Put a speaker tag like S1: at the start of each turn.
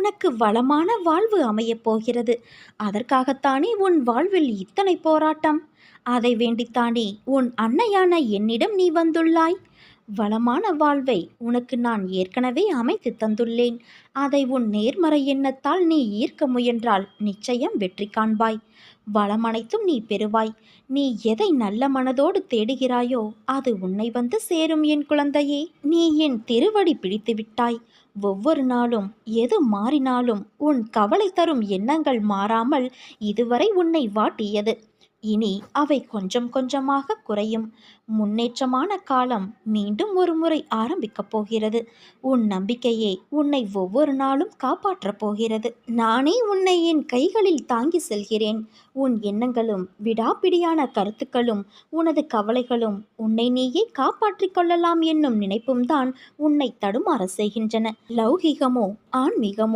S1: உனக்கு வளமான வாழ்வு அமையப் போகிறது. அதற்காகத்தானே உன் வாழ்வில் இத்தனை போராட்டம். அதை வேண்டித்தானே உன் அன்னையான என்னிடம் நீ வந்துள்ளாய். வளமான வாழ்வை உனக்கு நான் ஏற்கனவே அமைத்து தந்துள்ளேன். அதை உன் நேர்மறை எண்ணத்தால் நீ ஈர்க்க முயன்றால் நிச்சயம் வெற்றி காண்பாய். வளமனைத்தும் நீ பெறுவாய். நீ எதை நல்ல மனதோடு தேடுகிறாயோ அது உன்னை வந்து சேரும் என் குழந்தையே. நீ என் திருவடி பிடித்து விட்டாய். ஒவ்வொரு நாளும் எது மாறினாலும் உன் கவலை தரும் எண்ணங்கள் மாறாமல் இதுவரை உன்னை வாட்டியது. இனி அவை கொஞ்சம் கொஞ்சமாக குறையும். முன்னேற்றமான காலம் மீண்டும் ஒரு முறை ஆரம்பிக்கப் போகிறது. உன் நம்பிக்கையே உன்னை ஒவ்வொரு நாளும் காப்பாற்றப் போகிறது. நானே உன்னை என் கைகளில் தாங்கி செல்கிறேன். உன் எண்ணங்களும் விடாப்பிடியான கருத்துக்களும் உனது கவலைகளும் உன்னை நீயே காப்பாற்றிக் கொள்ளலாம் என்னும் நினைப்பும் தான் உன்னை தடுமாற செய்கின்றன. லௌகிகமோ ஆன்மீகமோ